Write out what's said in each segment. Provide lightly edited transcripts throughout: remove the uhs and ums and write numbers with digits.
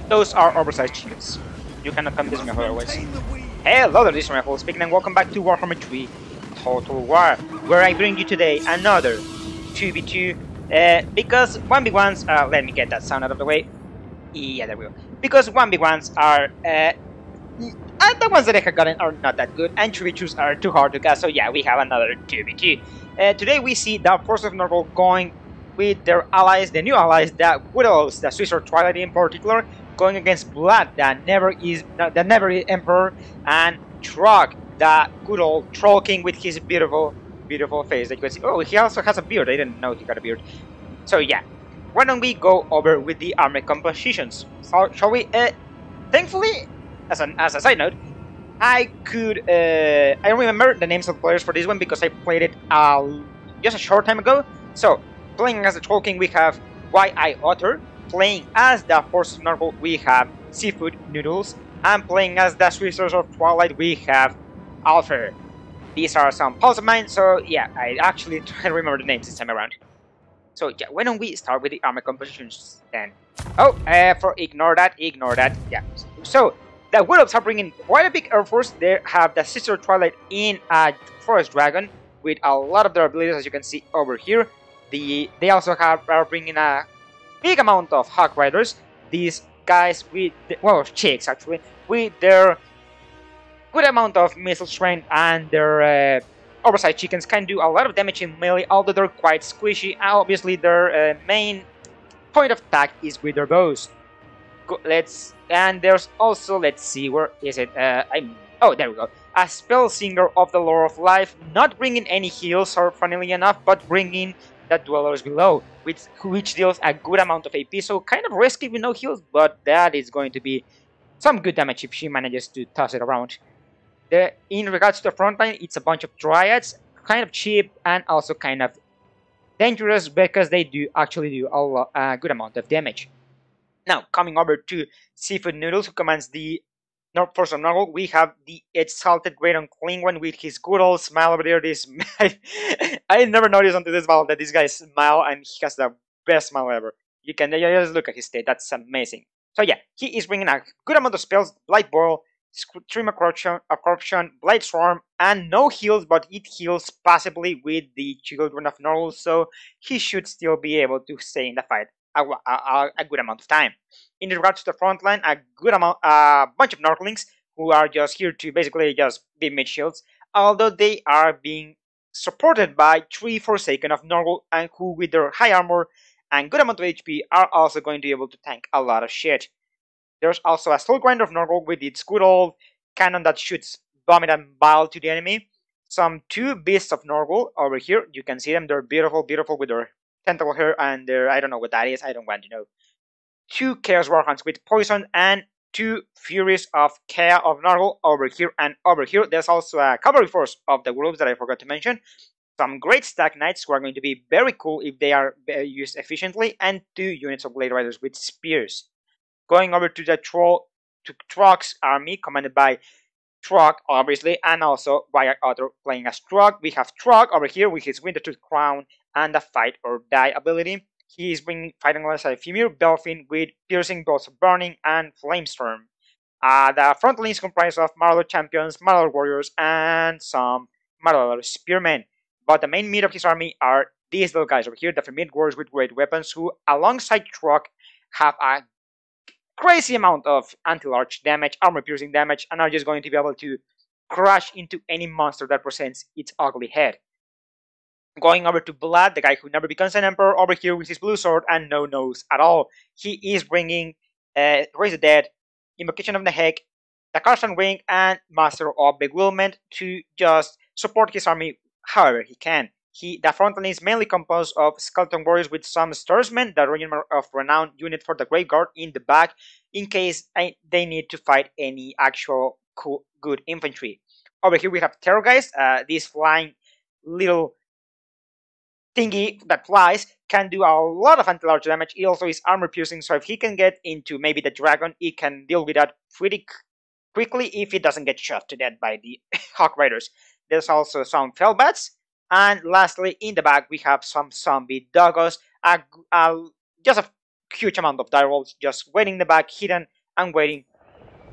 Those are oversized chickens. You cannot convince me otherwise. Hello there, this is Nurgle speaking, and welcome back to Warhammer 3 Total War, where I bring you today another 2v2, because 1v1s, let me get that sound out of the way. Yeah, there we go. Because 1v1s are, the ones that I have gotten are not that good, and 2v2s are too hard to cast, so yeah, we have another 2v2. Today we see the forces of Nurgle going with their allies, the new allies, the woodelves, the Swiss or Twilight in particular, going against Blood, that never is Emperor, and Trog, the good old Troll King with his beautiful face that you can see. Oh, he also has a beard. I didn't know he got a beard. So yeah, why don't we go over with the army compositions? So, shall we? Thankfully, as a side note, I remember the names of the players for this one because I played it just a short time ago. So, playing as the Troll King, we have Y.I. Otter. Playing as the Forces of Nurgle, we have Seafood Noodles. And playing as the Swissers of Twilight, we have Alfer. These are some pals of mine, so yeah, I actually try to remember the names this time around. So yeah, why don't we start with the army compositions then? Oh, ignore that, yeah. So, the Woodelves are bringing quite a big air force. They have the Sister Twilight in a Forest Dragon with a lot of their abilities, as you can see over here. They also are bringing a big amount of Hawk Riders. These guys with, chicks actually, with their good amount of missile strength and their oversized chickens can do a lot of damage in melee, although they're quite squishy. Obviously, their main point of attack is with their bows. And there's also, let's see, where is it? Oh, there we go. A Spell Singer of the Lore of Life, not bringing any heals, or funnily enough, but bringing the Dwellers Below, which deals a good amount of AP, so kind of risky with no heals, but that is going to be some good damage if she manages to toss it around. In regards to the frontline, it's a bunch of Dryads, kind of cheap and also kind of dangerous because they do actually do a good amount of damage. Now, coming over to Seafood Noodles, who commands the Force of Nurgle, we have the Exalted Great Unclean One with his good old smile over there. I never noticed until this battle that this guy smile, and he has the best smile ever. You can just look at his state, that's amazing. So yeah, he is bringing a good amount of spells, Blight Boil, Stream of Corruption, Blight Swarm, and no heals, but it heals passively with the Children of Nurgle, so he should still be able to stay in the fight a good amount of time. In regards to the front line, a bunch of Nurglings who are just here to basically just be mid shields, although they are being supported by 3 Forsaken of Nurgle, and who with their high armor and good amount of HP are also going to be able to tank a lot of shit. There's also a Soul Grinder of Nurgle with its good old cannon that shoots vomit and bile to the enemy. Some 2 Beasts of Nurgle over here. You can see them. They're beautiful with their tentacle hair and their, I don't know what that is. I don't want to know. 2 Chaos Warhounds with poison and 2 Furies of Chaos of Nurgle over here and over here. There's also a cavalry force of the wolves that I forgot to mention. Some great Stag Knights who are going to be very cool if they are used efficiently, and 2 units of Blade Riders with spears. Going over to the Trog's army, commanded by Trog, obviously, and also Y.I. Otter playing as Trog. We have Trog over here with his Wintertooth Crown and the Fight or Die ability. He is fighting alongside Femur Belfin with Piercing Bolts of Burning and Flamestorm. The front line is comprised of Marauder Champions, Marauder Warriors, and some Marauder Spearmen. But the main meat of his army are these little guys over here, the Vermid Warriors with great weapons, who alongside Trog have a crazy amount of anti-large damage, armor-piercing damage, and are just going to be able to crush into any monster that presents its ugly head. Going over to Blood, the guy who never becomes an emperor, over here with his blue sword and no nose at all. He is bringing Raise the Dead, Invocation of the Heck, the Carson Ring, and Master of Bewilderment to just support his army however he can. The front line is mainly composed of Skeleton Warriors with some Starsmen, the Regiment of Renown unit for the Grave Guard in the back, in case they need to fight any actual good infantry. Over here we have Terrorgeist, this flying little thingy that flies, can do a lot of anti-large damage. It also is armor piercing, so if he can get into maybe the dragon, he can deal with that pretty quickly if he doesn't get shot to death by the Hawk Riders. There's also some Fellbats. And lastly, in the back, we have some zombie doggos, just a huge amount of direwolves just waiting in the back, hidden and waiting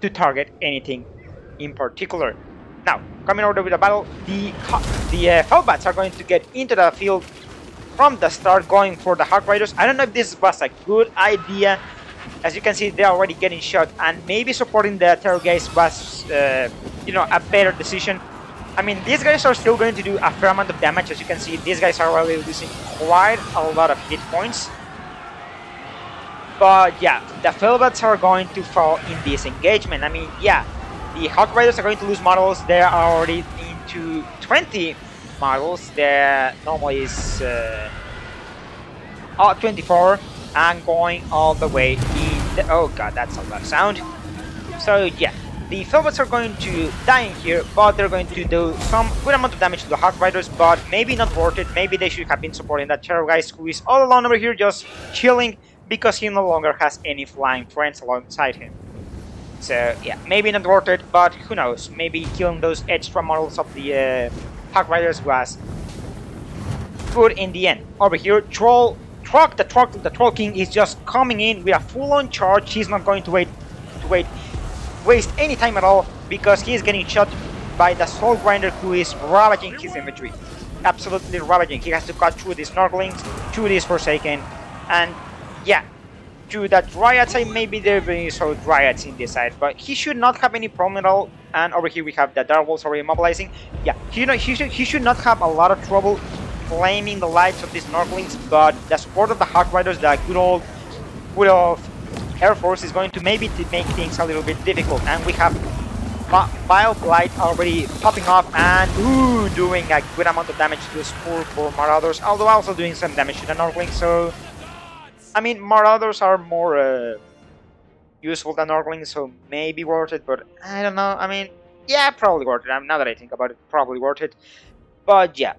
to target anything in particular. Now, coming over with the battle, the Hellbats are going to get into the field from the start, going for the Hawk Riders. I don't know if this was a good idea. As you can see, they're already getting shot, and maybe supporting the Terror guys was, you know, a better decision. I mean, these guys are still going to do a fair amount of damage. As you can see, these guys are already losing quite a lot of hit points. But yeah, the Hellbats are going to fall in this engagement. I mean, yeah, the Hawk Riders are going to lose models. They are already into 20 models. Their normally is 24 and going all the way in the, oh god, that's a lot of sound. So yeah, the Hellbats are going to die in here, but they're going to do some good amount of damage to the Hawk Riders, but maybe not worth it. Maybe they should have been supporting that Terror guy who is all alone over here just chilling because he no longer has any flying friends alongside him. So yeah, maybe not worth it, but who knows, maybe killing those extra models of the Hawk Riders was good in the end. Over here, the Troll King is just coming in with a full-on charge. He's not going to waste any time at all, because he is getting shot by the Soul Grinder, who is ravaging his infantry. Absolutely ravaging. He has to cut through these Nurglings, through this Forsaken, and yeah, to the Dryads. Maybe there be so Dryads in this side, but he should not have any problem at all. And over here we have the Darwolves already mobilizing. Yeah, he should not have a lot of trouble claiming the lives of these Nurglings, but the support of the Hawk Riders, the good old Air Force, is going to maybe make things a little bit difficult. And we have Vile Blight already popping off and doing a good amount of damage to the Spore for Marauders, although also doing some damage to the Nurglings. So I mean, Marauders are more useful than Nurglings, so maybe worth it, but I don't know. I mean, yeah, probably worth it. Now that I think about it, probably worth it. But yeah,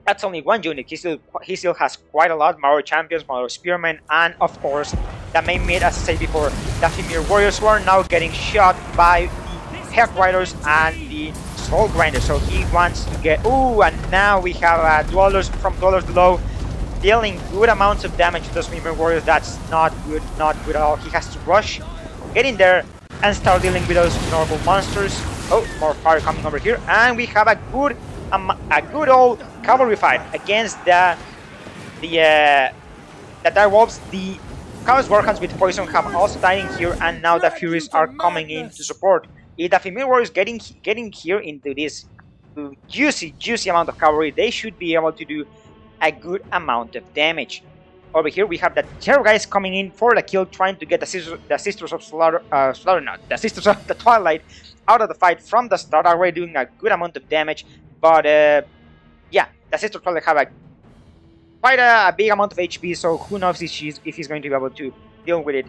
that's only one unit. He still has quite a lot. Marauder Champions, Marauder Spearmen, and of course, the main mid, as I said before, the Femir Warriors, who are now getting shot by the Hawk Riders and the Soul Grinder. So he wants to get... Ooh, and now we have Dwellers from Dwellers Below dealing good amounts of damage to those Femir Warriors. That's not good at all. He has to rush, get in there, and start dealing with those Nurgle monsters. Oh, more fire coming over here, and we have a good old cavalry fight against the Direwolves. The Chaos Warhounds with poison have also died in here, and now the Furies are coming in to support. If the Femir Warriors getting here into this juicy amount of cavalry, they should be able to do a good amount of damage. Over here we have the Terror guys coming in for the kill, trying to get the Sisters of the Sisters of the Twilight out of the fight from the start, already doing a good amount of damage. But yeah, the Sisters of Twilight have quite a big amount of HP, so who knows if he's going to be able to deal with it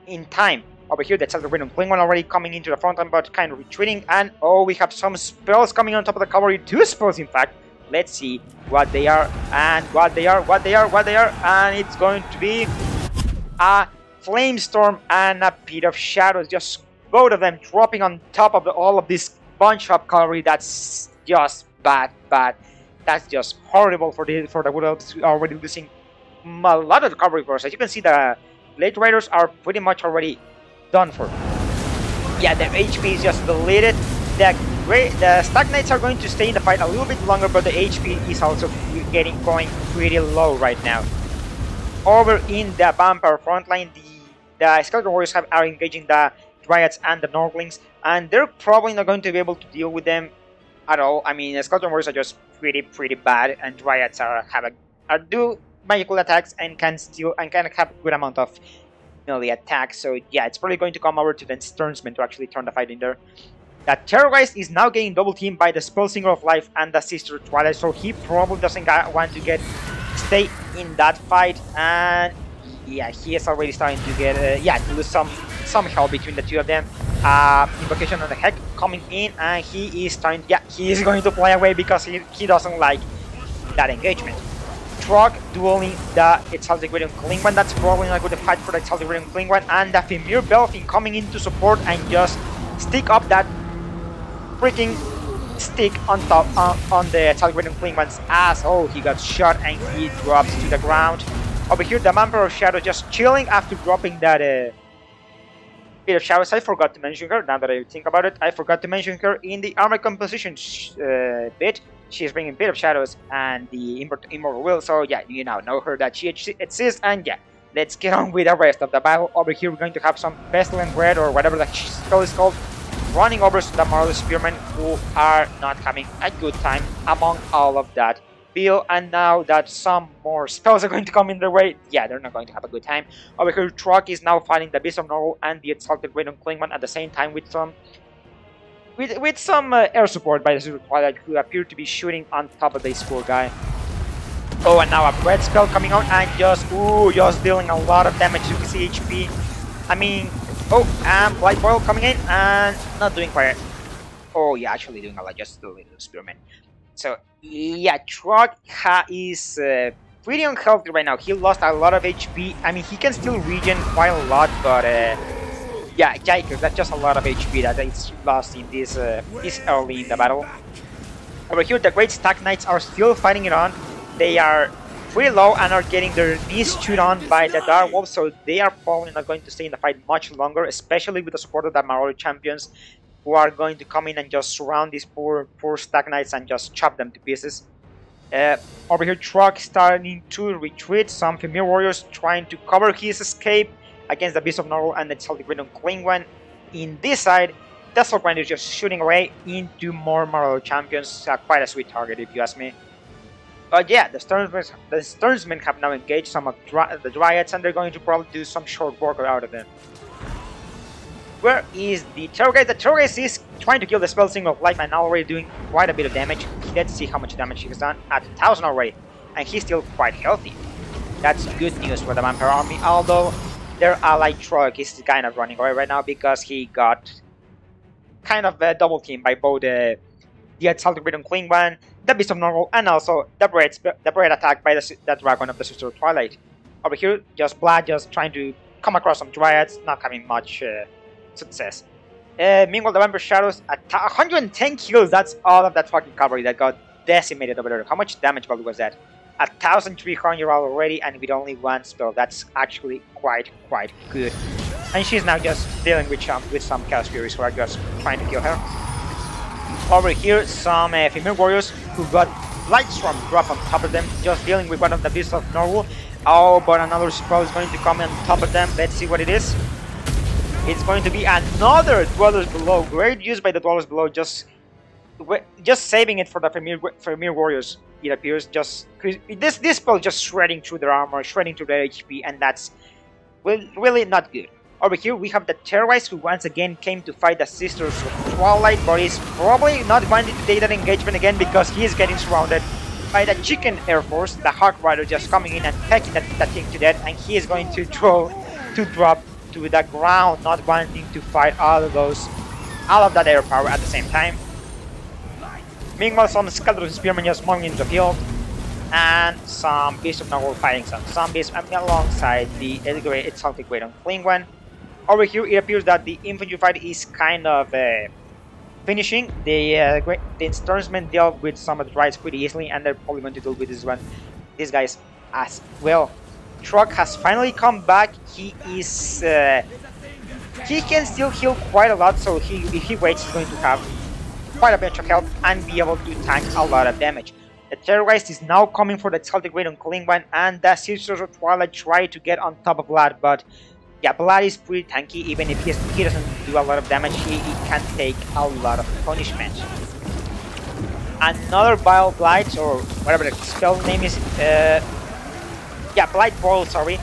in time. Over here, the Exalted Rhythm Klingon already coming into the front line, but kind of retreating. And oh, we have some spells coming on top of the cavalry, 2 spells in fact. Let's see what they are, and and it's going to be a Flame Storm and a Pit of Shadows, just both of them dropping on top of all of this bunch of cavalry. That's just bad. That's just horrible for the Woodelves, who are already losing a lot of the cavalry force. As you can see, the Late Raiders are pretty much already done for. Yeah, their HP is just deleted. The Stag Knights are going to stay in the fight a little bit longer, but the HP is also going pretty low right now. Over in the Vampire frontline, the Skeleton Warriors are engaging the Dryads and the Nurglings, and they're probably not going to be able to deal with them at all. I mean, the Skeleton Warriors are just pretty bad, and Dryads do magical attacks and can have a good amount of melee attacks. So yeah, it's probably going to come over to the Sternsman to actually turn the fight in there. That Terrorgeist is now getting double teamed by the Spellsinger of Life and the Sister Twilight, so he probably doesn't want to stay in that fight. And yeah, he is already starting to get to lose some health between the two of them. Invocation of the Heck coming in, and he is going to fly away because he doesn't like that engagement. Trog dueling the Exalted Radiant Klingon. That's probably not going to fight for the Exalted Radiant Klingon, and the Femir Belfin coming in to support and just stick up that freaking stick on top on the Exalted Radiant Klingon's ass. Oh, he got shot and he drops to the ground. Over here, the Vampire of Shadow just chilling after dropping that Bit of shadows. I forgot to mention her. Now that I think about it, I forgot to mention her in the armor composition bit. She's bringing bit of shadows and the immortal will. So yeah, you now know her that she exists. And yeah, let's get on with the rest of the battle. Over here, we're going to have some pestilent red or whatever that spell is called, running over the Marauder Spearmen, who are not having a good time among all of that. And now that some more spells are going to come in their way, yeah, they're not going to have a good time. Over here, Truck is now fighting the Beast of Nurgle and the Exalted Great Klingman at the same time with some air support by the Super Twilight, who appear to be shooting on top of this poor guy. Oh, and now a red spell coming out and just dealing a lot of damage to his HP. I mean, and Blight Boil coming in and not doing quite. Oh, yeah, actually doing a lot, just a little Spearman. So yeah, Truck is pretty unhealthy right now. He lost a lot of HP. I mean, he can still regen quite a lot, but yeah, yikes, that's just a lot of HP that is lost in this early in the battle. Over here, the Great Stag Knights are still fighting it on. They are pretty low and are getting their knees chewed on by the Dark Wolves, so they are probably not going to stay in the fight much longer, especially with the support of the Marauder champions, who are going to come in and just surround these poor Stag Knights and just chop them to pieces. Over here, Truck starting to retreat. Some Femir warriors trying to cover his escape against the Beast of Nurgle and the Exalted Great Klingman. In this side, the Soulgrinder is just shooting away into more Marauder champions. Quite a sweet target, if you ask me. But yeah, the Sternsmen have now engaged some of the Dryads, and they're going to probably do some short work out of them. Where is the Terrorgeist? The Terrorgeist is trying to kill the Spell Singer of Life and already doing quite a bit of damage. Let's see how much damage he has done at 1000 already. And he's still quite healthy. That's good news for the Vampire Army, although their ally Truck is kind of running away right now because he got kind of double teamed by both the Exalted Great Klingman, the Beast of Nurgle, and also the Bread attack by the Dragon of the Sister of Twilight. Over here, just Blood just trying to come across some Dryads, not having much success. Meanwhile, the Vampire Shadows at 110 kills. That's all of that fucking cavalry that got decimated over there. How much damage value was that? 1,300 already, and with only one spell. That's actually quite good. And she's now just dealing with some Chaos Furies who are just trying to kill her. Over here, some Female Warriors who got Lightstorm drop on top of them, just dealing with one of the Beasts of Nurgle. Oh, but another spell is going to come on top of them. Let's see what it is. It's going to be another Dwellers Below. Great use by the Dwellers Below, just saving it for the Femir Warriors, it appears. This spell just shredding through their armor, shredding through their HP, and that's really not good. Over here we have the Terrorgeist, who once again came to fight the Sisters of Twilight, but he's probably not going to take that engagement again because he is getting surrounded by the Chicken Air Force, the Hawk Rider just coming in and pecking that thing to death, and he is going to drop to the ground, not wanting to fight all of that air power at the same time. Meanwhile, some Skeleton Spearmen just moving into the field, and some Beast of Nurgle fighting some zombies alongside the Exalted Great Klingman. Over here, it appears that the infantry fight is kind of finishing. The Sternsmen dealt with some of the Dryads pretty easily, and they're probably going to deal with these guys as well. Truck has finally come back. He is he can still heal quite a lot, so if he waits, he's going to have quite a bunch of health and be able to tank a lot of damage. The Terrorgeist is now coming for the Exalted Great Klingman, and the Sisters of Twilight try to get on top of Blood, but yeah, Blood is pretty tanky. Even if he doesn't do a lot of damage, he can take a lot of punishment. Another Vile Blight, or whatever the spell name is, Blight Boil, sorry,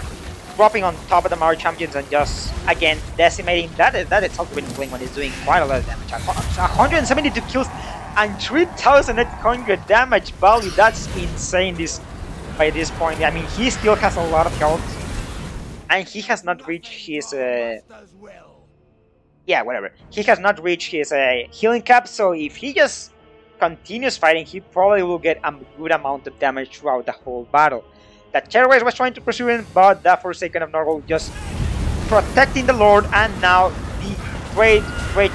dropping on top of the Marauder champions and just, again, decimating. That Exalted Great Klingman is doing quite a lot of damage. 172 kills and 3,800 damage value. That's insane by this point. I mean, he still has a lot of health, and he has not reached his he has not reached his healing cap, so if he just continues fighting, he probably will get a good amount of damage throughout the whole battle. The Terrorgeist was trying to pursue him, but the Forsaken of Nurgle just protecting the Lord, and now the Great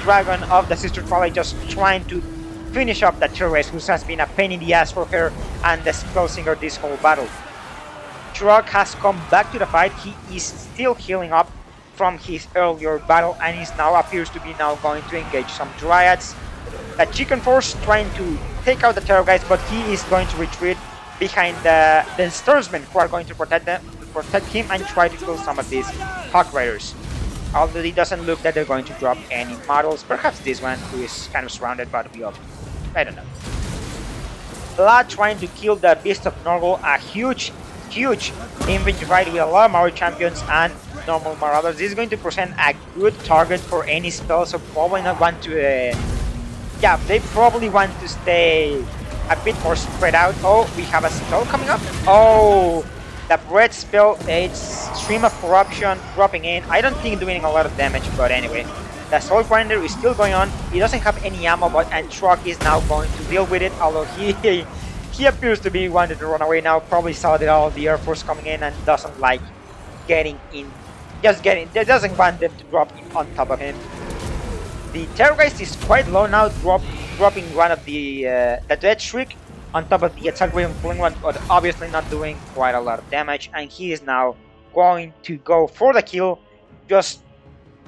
Dragon of the Sister Twilight just trying to finish up the Terrorgeist, who has been a pain in the ass for her and the Spellsinger this whole battle. Truck has come back to the fight. He is still healing up from his earlier battle, and he now appears to be now going to engage some Dryads. The Chicken Force trying to take out the Terror guys, but he is going to retreat behind the Stersmen, who are going to protect him and try to kill some of these Hawk Riders. Although it doesn't look that they're going to drop any models, perhaps this one who is kind of surrounded, but I don't know. Blood trying to kill the Beast of Nurgle, a huge infantry fight with a lot of Maori champions and normal Marauders. This is going to present a good target for any spell, so probably not want to... yeah, they probably want to stay a bit more spread out. Oh, we have a spell coming up. Oh, the Bread spell, it's Stream of Corruption dropping in. I don't think doing a lot of damage, but anyway. The Soul Grinder is still going on. He doesn't have any ammo, but Truck is now going to deal with it, although he appears to be wanting to run away now. Probably saw that all the Air Force coming in and doesn't like getting in. Doesn't want them to drop on top of him. The Terrorgeist is quite low now, dropping one of the Dead Shriek on top of the attack wave and pulling one, but obviously not doing quite a lot of damage. And he is now going to go for the kill. Just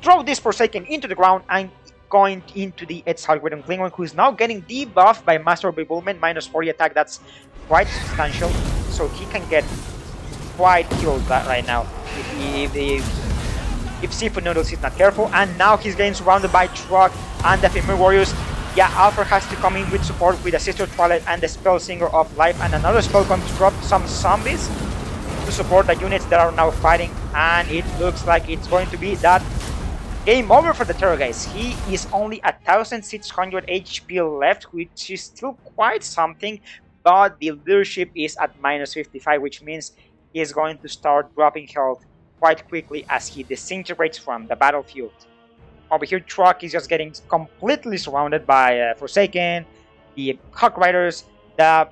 throw this Forsaken into the ground and going into the Etzalgrid Klingon, who is now getting debuffed by Master of Bewilderment, minus 40 attack. That's quite substantial, so he can get quite killed right now if Seafood Noodles is not careful. And now he's getting surrounded by Truck and the Femur Warriors. Yeah, Alfred has to come in with support with the Sister Twilight and the Spell Singer of Life, and another spell going to drop some zombies to support the units that are now fighting. And it looks like it's going to be that game over for the Terror guys. He is only 1,600 HP left, which is still quite something, but the leadership is at minus 55, which means he is going to start dropping health quite quickly as he disintegrates from the battlefield. Over here, Truck is just getting completely surrounded by Forsaken, the Hawk Riders, the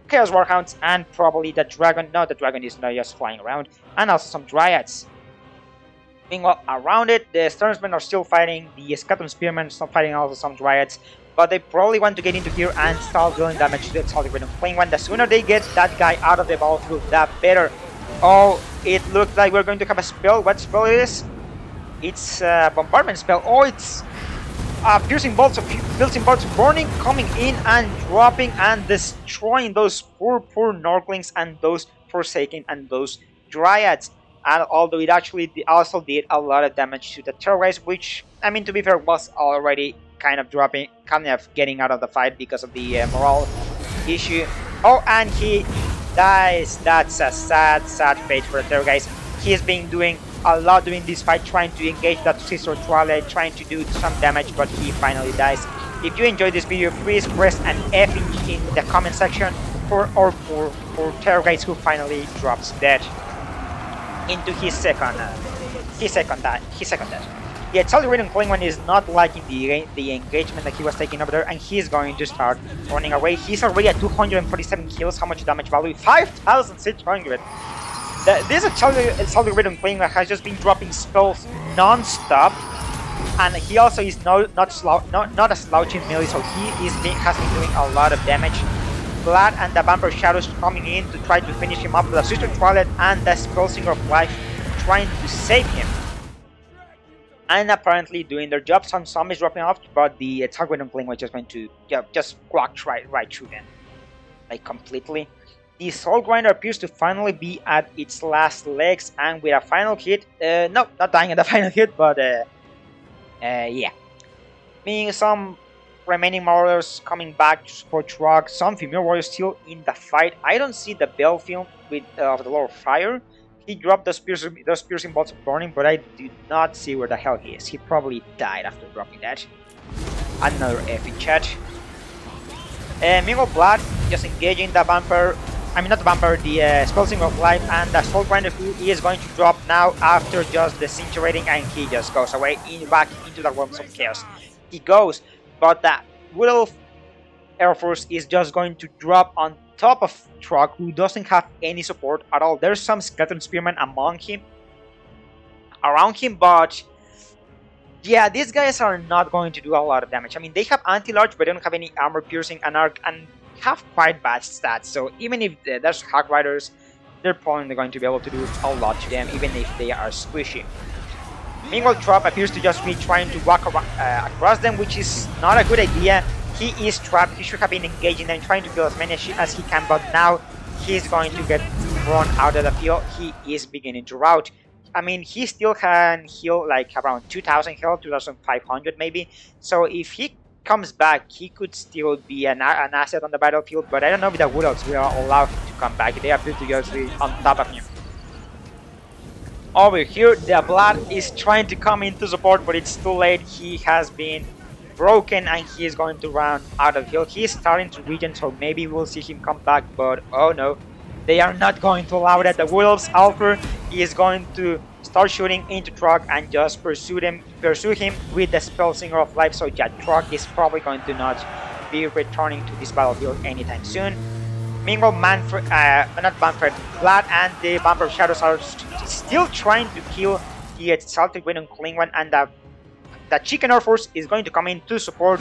Chaos Warhounds, and probably the Dragon. No, the Dragon is not just flying around, and also some Dryads. Meanwhile, around it, the Stersmen are still fighting, the Scatum Spearmen are still fighting also some Dryads, but they probably want to get into here and start dealing damage to the Exalted Rhythm Flame one. The sooner they get that guy out of the battlefield, the better. Oh, it looks like we're going to have a spell. What spell it is? It's a bombardment spell. Oh, it's piercing bolts of burning, coming in and dropping and destroying those poor Nurglings and those Forsaken and those Dryads. And although it actually also did a lot of damage to the Terrorists, which, I mean, to be fair, was already kind of getting out of the fight because of the morale issue. Oh, and he dies. That's a sad fate for the Terrorists. He's been doing a lot during this fight, trying to engage that Sister Twilight, trying to do some damage, but he finally dies. If you enjoyed this video, please press an F in the comment section for Terrorists who finally drops dead into his second death. Yeah, Exalted Klingon is not liking the engagement that he was taking over there, and he's going to start running away. He's already at 247 kills. How much damage value? 5,600. This Exalted Klingon has just been dropping spells non-stop, and he also is not a slouching melee, so has been doing a lot of damage. Blood and the Vampire Shadows coming in to try to finish him up with the Sister Twilight and the Spellsinger of Life trying to save him. And apparently doing their job. Some zombies dropping off, but the Target Klingon was just going to just walk right through them. Like completely. The Soul Grinder appears to finally be at its last legs, and with a final hit, no, not dying at the final hit, but yeah. Being some remaining Marauders coming back to support Truck, some Femur Warriors still in the fight. I don't see the Battlefield with the Lord of Fire. He dropped those piercing bolts of burning, but I do not see where the hell he is. He probably died after dropping that. Another F in chat. Meanwhile, Blood just engaging the Vampire. I mean, not the Vampire, the Spellsinger of Life, and the Soul Grinder, who he is going to drop now after just disintegrating, and he just goes away back into the realms of chaos. He goes, but the woodelve Air Force is just going to drop on top of Truck, who doesn't have any support at all. There's some Skeleton Spearmen around him, but yeah, these guys are not going to do a lot of damage. I mean, they have anti-large, but they don't have any armor piercing and have quite bad stats. So even if there's Hawk Riders, they're probably going to be able to do a lot to them, even if they are squishy. Meanwhile, Trop appears to just be trying to walk across them, which is not a good idea. He is trapped. He should have been engaging them, trying to kill as many as he can, but now he's going to get thrown out of the field. He is beginning to rout. I mean, he still can heal like around 2,000 health, 2,500 maybe. So if he comes back, he could still be an asset on the battlefield, but I don't know if the woodelves will allow him to come back. They appear to just be on top of him. Over here, the Blood is trying to come into support, but it's too late. He has been broken and he is going to run out of heal. He is starting to regen, so maybe we'll see him come back, but oh no. They are not going to allow that. The woodelves Alpha is going to start shooting into Trog and just pursue him with the Spell Singer of Life. So yeah, Trog is probably going to not be returning to this battlefield anytime soon. Meanwhile, Vlad and the Vampire of Shadows are still trying to kill the Exalted Wind Unclean One, and the Chicken Airforce is going to come in to support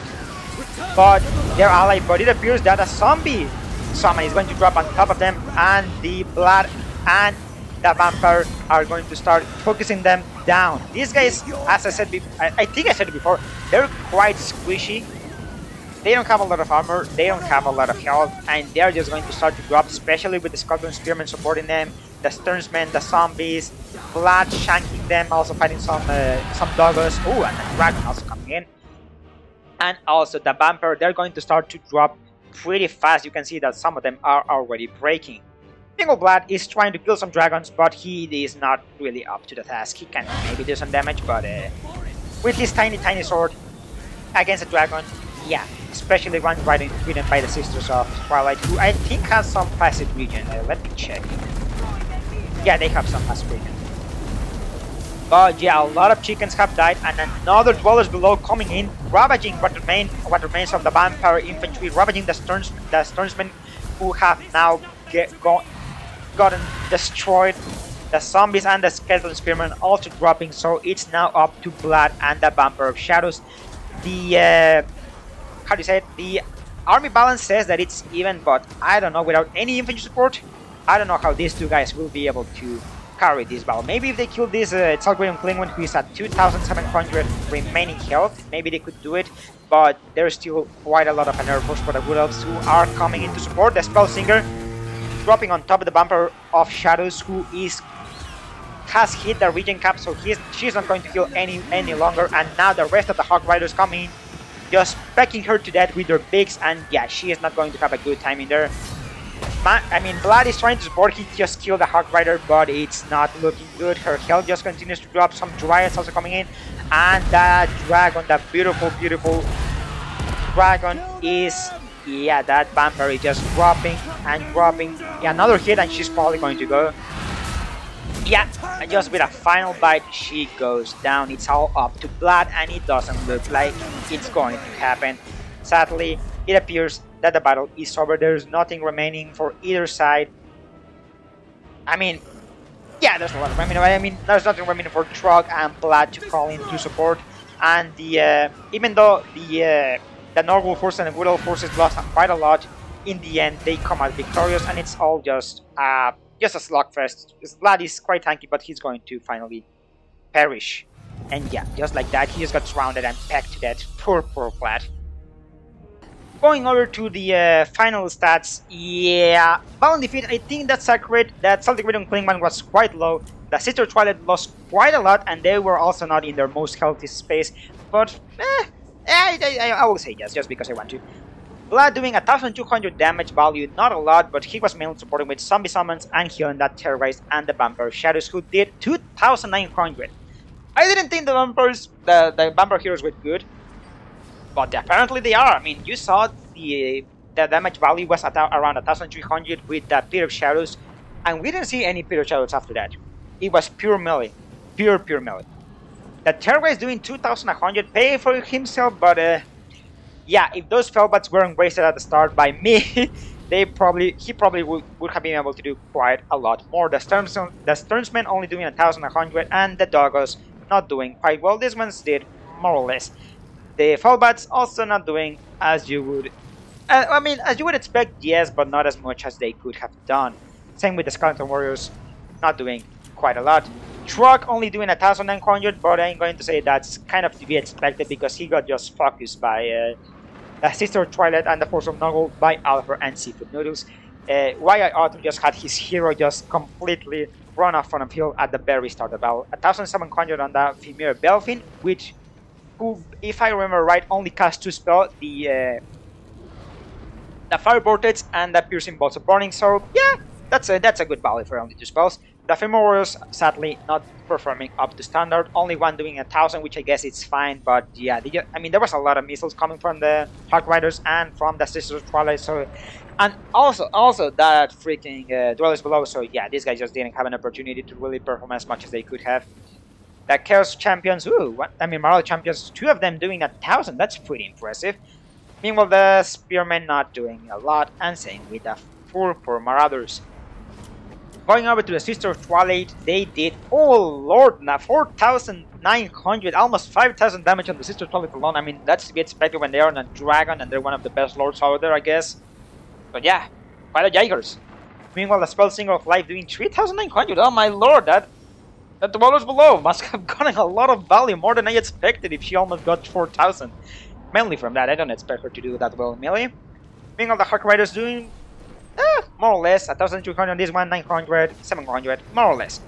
but their ally, but it appears that a zombie summon is going to drop on top of them, and the Blood and the Vampire are going to start focusing them down. These guys, as I said before, I think I said it before, they're quite squishy. They don't have a lot of armor, they don't have a lot of health, and they're just going to start to drop, especially with the Scorpion Spearmen supporting them, the Sternsmen, the zombies, Blood shanking them, also fighting some doggos. Oh, and the Dragon also coming in. And also the Vampire, they're going to start to drop pretty fast. You can see that some of them are already breaking. Meanwhile, Blood is trying to kill some dragons, but he is not really up to the task. He can maybe do some damage, but with his tiny sword against a dragon, yeah, especially one ridden by the Sisters of Twilight, who I think has some passive regen. Let me check. Yeah, they have some passive regen. But yeah, a lot of chickens have died, and another Dwellers Below coming in, ravaging what remains of the Vampire Infantry, ravaging the Sternsmen, who have now gotten destroyed. The zombies and the Skeleton Spearmen also dropping, so it's now up to Blood and the Vampire of Shadows. The how do you say it? The army balance says that it's even, but I don't know, without any infantry support, I don't know how these two guys will be able to carry this battle. Maybe if they kill this Salguin Klingwind, who is at 2,700 remaining health, maybe they could do it, but there's still quite a lot of an air force for the woodelves who are coming in to support. The Spell Singer dropping on top of the Vampire of Shadows, who has hit the regen cap, so she's not going to heal any longer, and now the rest of the Hog Riders coming in, just pecking her to death with their bigs, and yeah, she is not going to have a good time in there. I mean, Blood is trying to support. He just killed the Hog Rider, but it's not looking good. Her health just continues to drop. Some Dryads also coming in, and that dragon, that beautiful dragon is, yeah, that Vampire is just dropping and dropping. Yeah, another hit, and she's probably going to go. Yeah, and just with a final bite, she goes down. It's all up to Blood, and it doesn't look like it's going to happen. Sadly, it appears that the battle is over. There's nothing remaining for either side. I mean, yeah, there's a lot of remaining. I mean, there's nothing remaining for Trog and Blood to call in to support. And the even though the Nurgle force and the woodelve forces lost quite a lot, in the end they come out victorious, and it's all just a slugfest. Blood is quite tanky, but he's going to finally perish. And yeah, just like that, he just got surrounded and pecked to death. Poor Blood. Going over to the final stats, yeah, battle defeat, I think that's accurate. That Celtic Wind Unclean One was quite low. The Sister Twilight lost quite a lot, and they were also not in their most healthy space. But, I will say yes, just because I want to. Blood doing 1,200 damage value, not a lot, but he was mainly supporting with zombie summons and healing that Terrorized and the Vampire Shadows, who did 2,900. I didn't think the Vampire Heroes were good, but apparently they are. I mean, you saw the damage value was at around 1,300 with the Pit of Shadows, and we didn't see any Pit of Shadows after that. It was pure melee. Pure melee. The Terror is doing 2,100, pay for himself, but yeah, if those Fellbats weren't wasted at the start by me, he probably would have been able to do quite a lot more. The Sternsmen only doing 1,100, and the Doggos not doing quite well. These ones did more or less. The Fellbats also not doing as you would, I mean, as you would expect, yes, but not as much as they could have done. Same with the Skeleton Warriors, not doing quite a lot. Truck only doing 1,900, but I'm going to say that's kind of to be expected because he got just focused by the Sister of Twilight and the Force of Nurgle by Alpha and Seafood Noodles. Why Autumn just had his hero just completely run off from the field at the very start of the battle. 1,700 on the Female Belfin, which, who, if I remember right, only cast 2 spells, the Fire Vortex and the Piercing Bolts of Burning. So yeah, that's a good value for only 2 spells. The Female Warriors sadly not performing up to standard, only one doing 1,000, which I guess it's fine, but yeah, I mean there was a lot of missiles coming from the Hawk Riders and from the Sisters of Twilight, so, and also that freaking Dwellers Below, so yeah, these guys just didn't have an opportunity to really perform as much as they could have. The Chaos Champions, Morale Champions, 2 of them doing 1,000, that's pretty impressive. Meanwhile, the Spearmen not doing a lot, and same with the 4 for Marauders. Going over to the Sister of Twilight, they did, oh lord, now 4,900, almost 5,000 damage on the Sister of Twilight alone. I mean, that's to be expected when they are on a dragon and they're one of the best lords out there, I guess. But yeah, quite a Jaegers. Meanwhile, the Spell Singer of Life doing 3,900, oh my lord, that Dwellers Below must have gotten a lot of value, more than I expected if she almost got 4,000. Mainly from that, I don't expect her to do that well in melee. Meanwhile, the Hawk Riders doing more or less 1,200 on this one, 900, 700, more or less.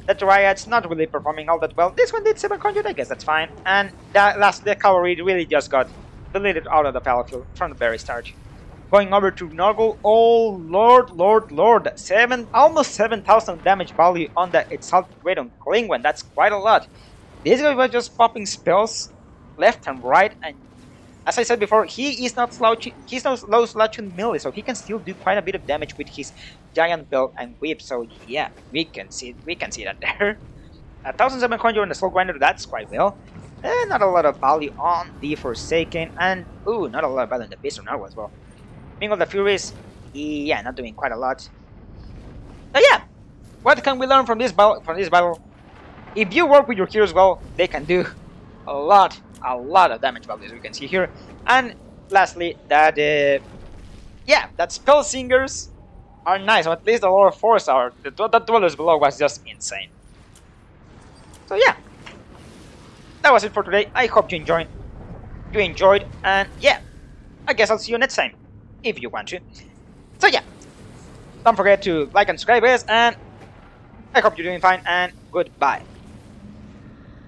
The Dryads not really performing all that well. This one did 700, I guess that's fine. And the Cavalry really just got deleted out of the battlefield from the very start. Going over to Nurgle, oh lord, almost 7,000 damage value on the Exalted Great on Klingwen, that's quite a lot. This guy was just popping spells left and right, and as I said before, he is not slouching, he's not low slouching melee, so he can still do quite a bit of damage with his giant belt and whip. So yeah, we can see that there. 1,700 on the Soul Grinder, that's quite well. Not a lot of value on the Forsaken, and not a lot of value on the Beast of Nurgle as well. Meanwhile, the Furies, yeah, not doing quite a lot. So yeah, what can we learn from this battle? If you work with your heroes well, they can do a lot of damage value, as we can see here. And lastly, that that Spell Singers are nice, or at least the lower 4s are. The Dwellers Below was just insane. So yeah, that was it for today. I hope you enjoyed, and yeah, I guess I'll see you next time if you want to. So yeah, don't forget to like and subscribe, guys, and I hope you're doing fine, and goodbye.